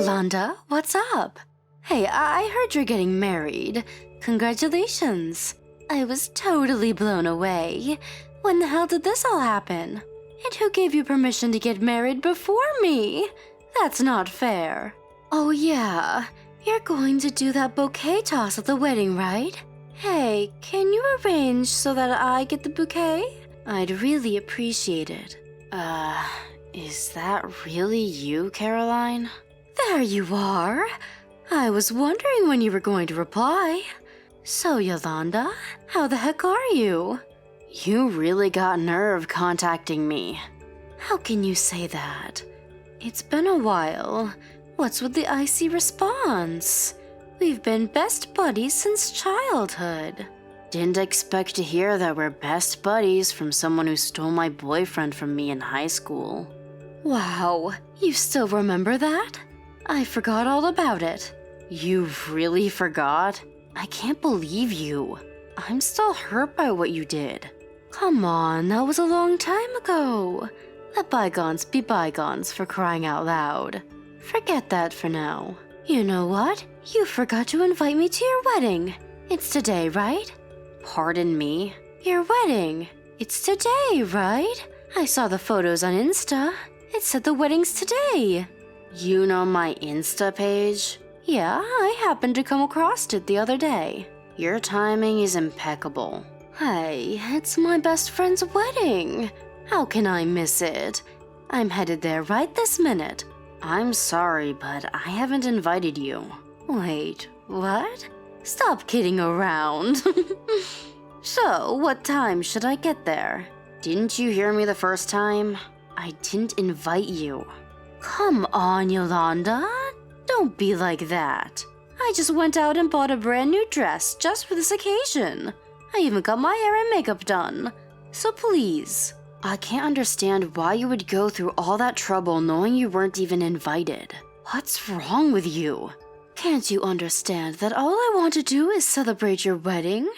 Yolanda, what's up? Hey, I heard you're getting married. Congratulations. I was totally blown away. When the hell did this all happen? And who gave you permission to get married before me? That's not fair. Oh yeah, you're going to do that bouquet toss at the wedding, right? Hey, can you arrange so that I get the bouquet? I'd really appreciate it. Is that really you, Caroline? There you are. I was wondering when you were going to reply. So, Yolanda, how the heck are you? You really got nerve contacting me. How can you say that? It's been a while. What's with the icy response? We've been best buddies since childhood. Didn't expect to hear that we're best buddies from someone who stole my boyfriend from me in high school. Wow, you still remember that? I forgot all about it. You really forgot? I can't believe you. I'm still hurt by what you did. Come on, that was a long time ago. Let bygones be bygones, for crying out loud. Forget that for now. You know what? You forgot to invite me to your wedding. It's today, right? Pardon me? Your wedding. It's today, right? I saw the photos on Insta. It said the wedding's today. You know my Insta page? Yeah, I happened to come across it the other day. Your timing is impeccable. Hey, it's my best friend's wedding. How can I miss it? I'm headed there right this minute. I'm sorry, but I haven't invited you. Wait, what? Stop kidding around. So, what time should I get there? Didn't you hear me the first time? I didn't invite you. Come on, Yolanda. Don't be like that. I just went out and bought a brand new dress just for this occasion. I even got my hair and makeup done. So please. I can't understand why you would go through all that trouble knowing you weren't even invited. What's wrong with you? Can't you understand that all I want to do is celebrate your wedding?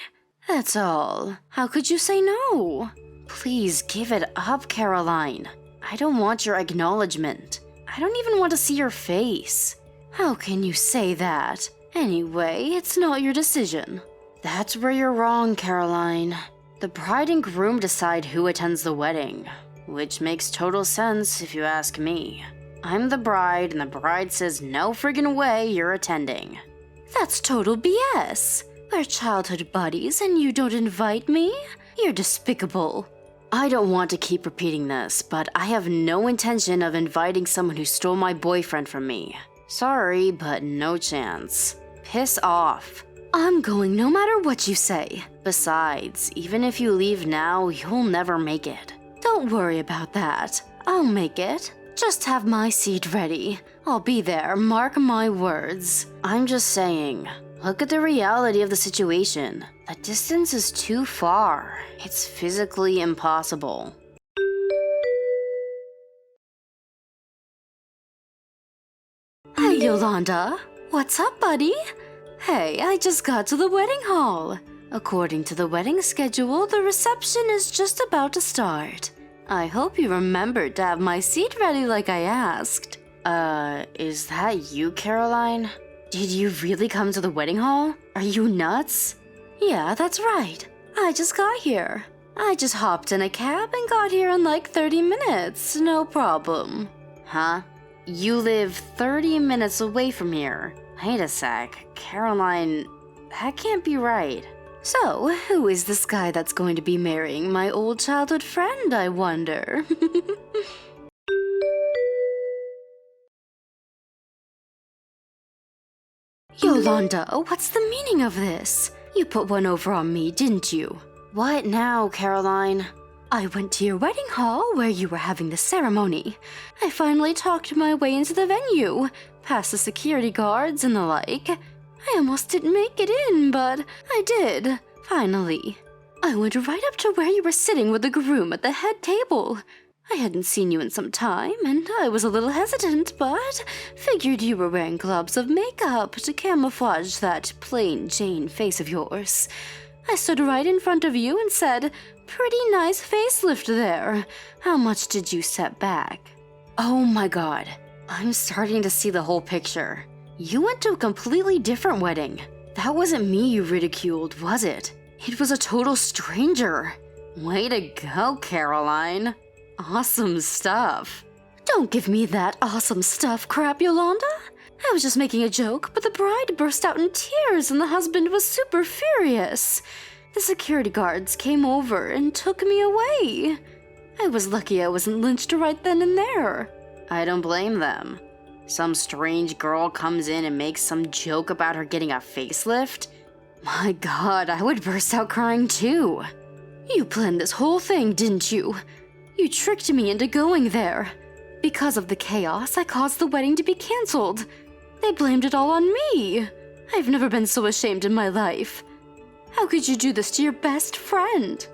That's all. How could you say no? Please give it up, Caroline. I don't want your acknowledgement. I don't even want to see your face. How can you say that? Anyway, it's not your decision. That's where you're wrong, Caroline. The bride and groom decide who attends the wedding, which makes total sense if you ask me. I'm the bride, and the bride says no friggin' way you're attending. That's total BS. We're childhood buddies and you don't invite me? You're despicable. I don't want to keep repeating this, but I have no intention of inviting someone who stole my boyfriend from me. Sorry, but no chance. Piss off. I'm going no matter what you say. Besides, even if you leave now, you'll never make it. Don't worry about that. I'll make it. Just have my seat ready. I'll be there, mark my words. I'm just saying, look at the reality of the situation. The distance is too far. It's physically impossible. Hey, Yolanda. What's up, buddy? Hey, I just got to the wedding hall. According to the wedding schedule, the reception is just about to start. I hope you remembered to have my seat ready like I asked. Is that you, Caroline? Did you really come to the wedding hall? Are you nuts? Yeah, that's right. I just got here. I just hopped in a cab and got here in like 30 minutes. No problem. Huh? You live 30 minutes away from here. Wait a sec. Caroline, that can't be right. So, who is this guy that's going to be marrying my old childhood friend, I wonder? Yolanda, what's the meaning of this? You put one over on me, didn't you? What now, Caroline? I went to your wedding hall where you were having the ceremony. I finally talked my way into the venue, past the security guards and the like. I almost didn't make it in, but I did, finally. I went right up to where you were sitting with the groom at the head table. I hadn't seen you in some time, and I was a little hesitant, but figured you were wearing globs of makeup to camouflage that plain Jane face of yours. I stood right in front of you and said, "Pretty nice facelift there. How much did you set back?" Oh my god. I'm starting to see the whole picture. You went to a completely different wedding. That wasn't me you ridiculed, was it? It was a total stranger. Way to go, Caroline. Awesome stuff. Don't give me that awesome stuff crap, Yolanda. I was just making a joke, but the bride burst out in tears and the husband was super furious. The security guards came over and took me away. I was lucky I wasn't lynched right then and there. I don't blame them. Some strange girl comes in and makes some joke about her getting a facelift. My God, I would burst out crying too. You planned this whole thing, didn't you? You tricked me into going there. Because of the chaos, I caused the wedding to be canceled. They blamed it all on me. I've never been so ashamed in my life. How could you do this to your best friend?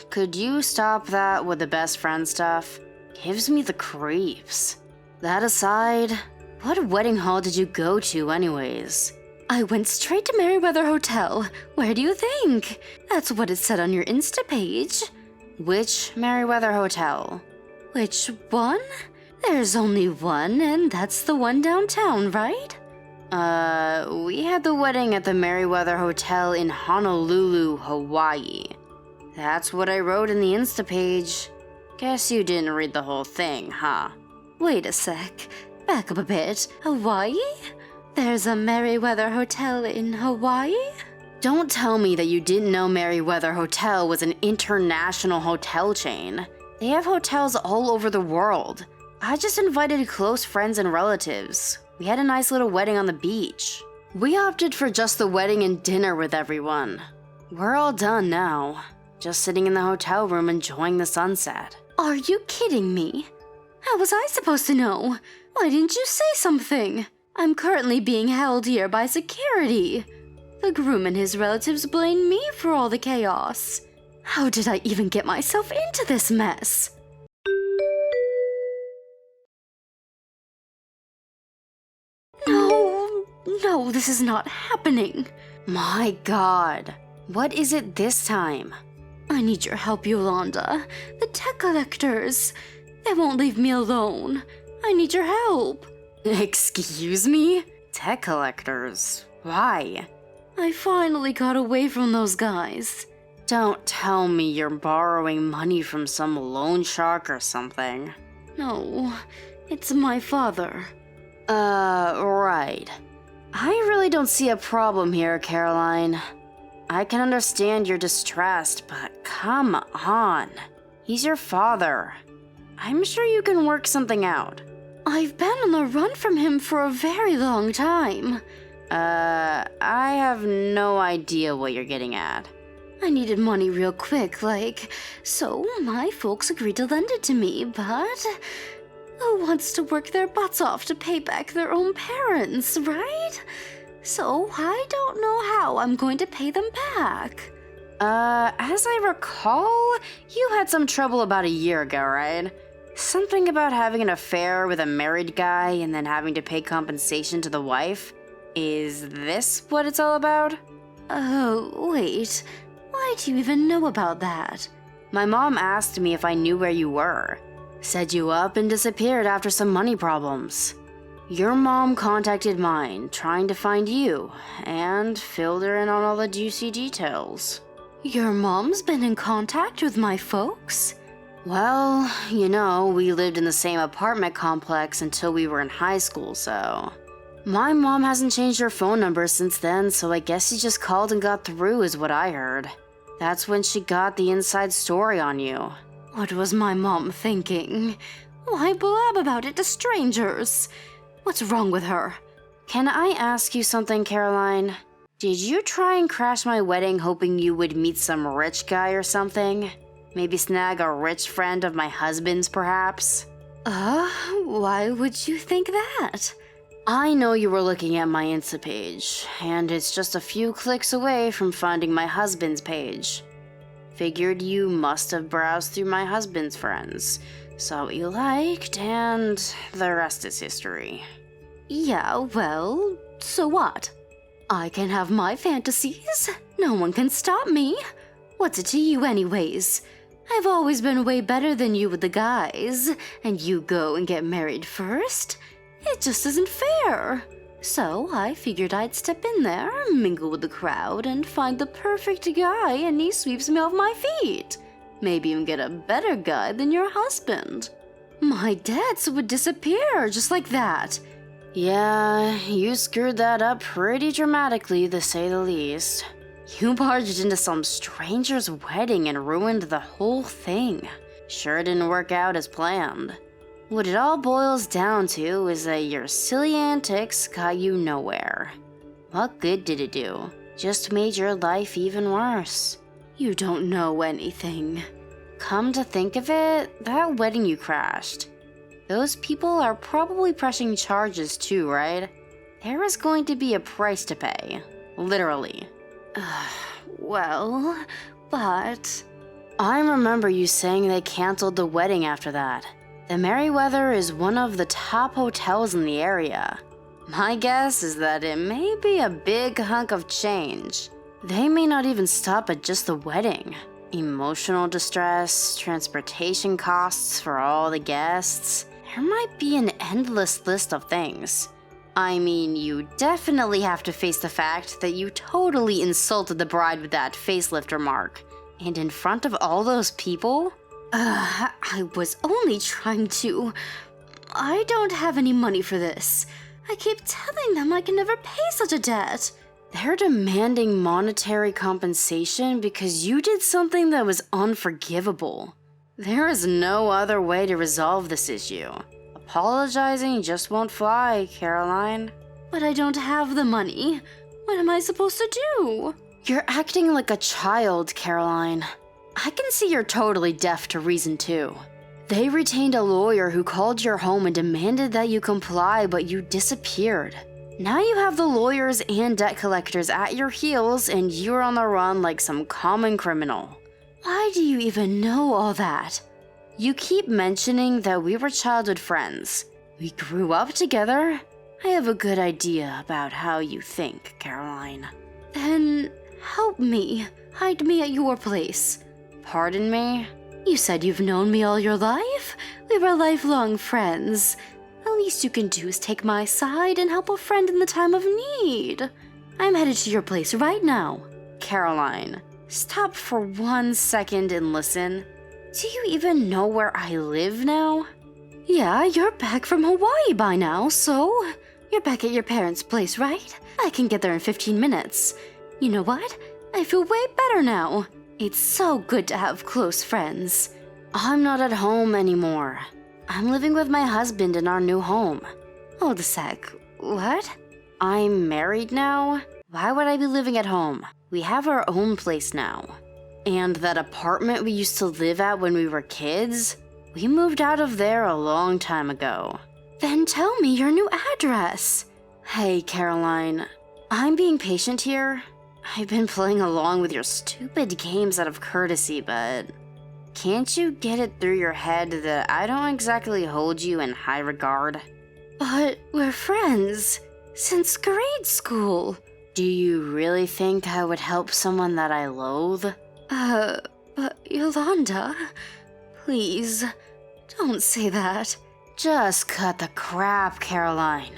Could you stop that with the best friend stuff? Gives me the creeps. That aside, what wedding hall did you go to anyways? I went straight to Merriweather Hotel. Where do you think? That's what it said on your Insta page. Which Merriweather Hotel? Which one? There's only one, and that's the one downtown, right? We had the wedding at the Merriweather Hotel in Honolulu, Hawaii. That's what I wrote in the Insta page. Guess you didn't read the whole thing, huh? Wait a sec. Back up a bit. Hawaii? There's a Merriweather Hotel in Hawaii? Don't tell me that you didn't know Merriweather Hotel was an international hotel chain. They have hotels all over the world. I just invited close friends and relatives. We had a nice little wedding on the beach. We opted for just the wedding and dinner with everyone. We're all done now. Just sitting in the hotel room enjoying the sunset. Are you kidding me? How was I supposed to know? Why didn't you say something? I'm currently being held here by security. The groom and his relatives blame me for all the chaos. How did I even get myself into this mess? No, this is not happening. My God, what is it this time? I need your help, Yolanda. The tech collectors. They won't leave me alone. I need your help. Excuse me? Tech collectors? Why? I finally got away from those guys. Don't tell me you're borrowing money from some loan shark or something. No, it's my father. Right. I really don't see a problem here, Caroline. I can understand you're distressed, but come on. He's your father. I'm sure you can work something out. I've been on the run from him for a very long time. I have no idea what you're getting at. I needed money real quick, so my folks agreed to lend it to me, but who wants to work their butts off to pay back their own parents, right? So I don't know how I'm going to pay them back. As I recall, you had some trouble about a year ago, right? Something about having an affair with a married guy and then having to pay compensation to the wife? Is this what it's all about? Oh, wait. Why do you even know about that? My mom asked me if I knew where you were. Said you up and disappeared after some money problems. Your mom contacted mine, trying to find you, and filled her in on all the juicy details. Your mom's been in contact with my folks? Well, we lived in the same apartment complex until we were in high school, so... My mom hasn't changed her phone number since then, so I guess she just called and got through is what I heard. That's when she got the inside story on you. What was my mom thinking? Why blab about it to strangers? What's wrong with her? Can I ask you something, Caroline? Did you try and crash my wedding hoping you would meet some rich guy or something? Maybe snag a rich friend of my husband's, perhaps? Why would you think that? I know you were looking at my Insta page, and it's just a few clicks away from finding my husband's page. Figured you must have browsed through my husband's friends, saw what you liked, and the rest is history. Yeah, well, so what? I can have my fantasies. No one can stop me. What's it to you anyways? I've always been way better than you with the guys, and you go and get married first? It just isn't fair. So I figured I'd step in there, mingle with the crowd, and find the perfect guy, and he sweeps me off my feet. Maybe even get a better guy than your husband. My debts would disappear just like that. Yeah, you screwed that up pretty dramatically, to say the least. You barged into some stranger's wedding and ruined the whole thing. Sure didn't work out as planned. What it all boils down to is that your silly antics got you nowhere. What good did it do? Just made your life even worse. You don't know anything. Come to think of it, that wedding you crashed. Those people are probably pressing charges too, right? There is going to be a price to pay. Literally. Well, but... I remember you saying they canceled the wedding after that. The Merryweather is one of the top hotels in the area. My guess is that it may be a big hunk of change. They may not even stop at just the wedding. Emotional distress, transportation costs for all the guests. There might be an endless list of things. I mean, you definitely have to face the fact that you totally insulted the bride with that facelift remark. And in front of all those people? I was only trying to... I don't have any money for this. I keep telling them I can never pay such a debt. They're demanding monetary compensation because you did something that was unforgivable. There is no other way to resolve this issue. Apologizing just won't fly, Caroline. But I don't have the money. What am I supposed to do? You're acting like a child, Caroline. I can see you're totally deaf to reason too. They retained a lawyer who called your home and demanded that you comply, but you disappeared. Now you have the lawyers and debt collectors at your heels and you're on the run like some common criminal. Why do you even know all that? You keep mentioning that we were childhood friends. We grew up together. I have a good idea about how you think, Caroline. Then help me. Hide me at your place. Pardon me? You said you've known me all your life? We were lifelong friends. The least you can do is take my side and help a friend in the time of need. I'm headed to your place right now. Caroline, stop for 1 second and listen. Do you even know where I live now? Yeah, you're back from Hawaii by now, so... You're back at your parents' place, right? I can get there in 15 minutes. You know what? I feel way better now. It's so good to have close friends. I'm not at home anymore. I'm living with my husband in our new home. Hold a sec. What? I'm married now? Why would I be living at home? We have our own place now. And that apartment we used to live at when we were kids? We moved out of there a long time ago. Then tell me your new address. Hey, Caroline. I'm being patient here. I've been playing along with your stupid games out of courtesy, but... Can't you get it through your head that I don't exactly hold you in high regard? But we're friends. Since grade school. Do you really think I would help someone that I loathe? But Yolanda, please, don't say that. Just cut the crap, Caroline.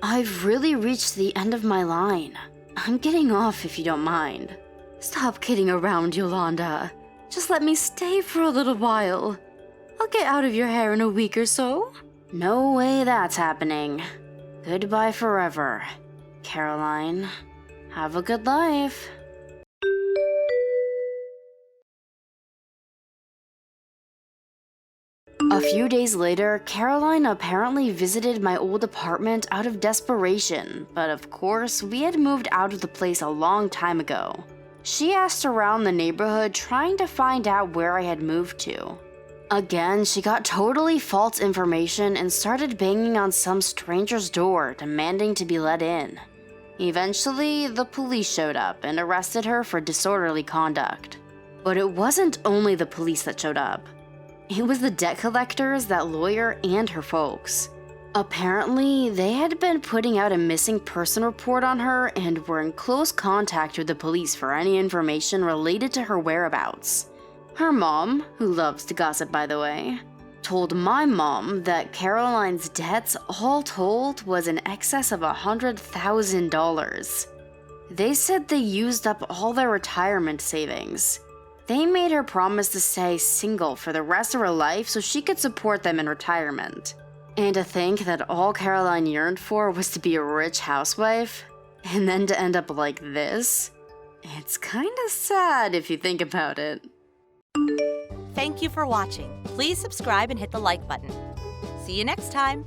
I've really reached the end of my line. I'm getting off if you don't mind. Stop kidding around, Yolanda. Just let me stay for a little while. I'll get out of your hair in a week or so. No way that's happening. Goodbye forever, Caroline. Have a good life. A few days later, Caroline apparently visited my old apartment out of desperation, but of course, we had moved out of the place a long time ago. She asked around the neighborhood trying to find out where I had moved to. Again, she got totally false information and started banging on some stranger's door, demanding to be let in. Eventually, the police showed up and arrested her for disorderly conduct. But it wasn't only the police that showed up. It was the debt collectors, that lawyer, and her folks. Apparently, they had been putting out a missing person report on her and were in close contact with the police for any information related to her whereabouts. Her mom, who loves to gossip by the way, told my mom that Caroline's debts all told was in excess of $100,000. They said they used up all their retirement savings. They made her promise to stay single for the rest of her life so she could support them in retirement. And to think that all Caroline yearned for was to be a rich housewife, and then to end up like this? It's kinda sad if you think about it. Thank you for watching. Please subscribe and hit the like button. See you next time.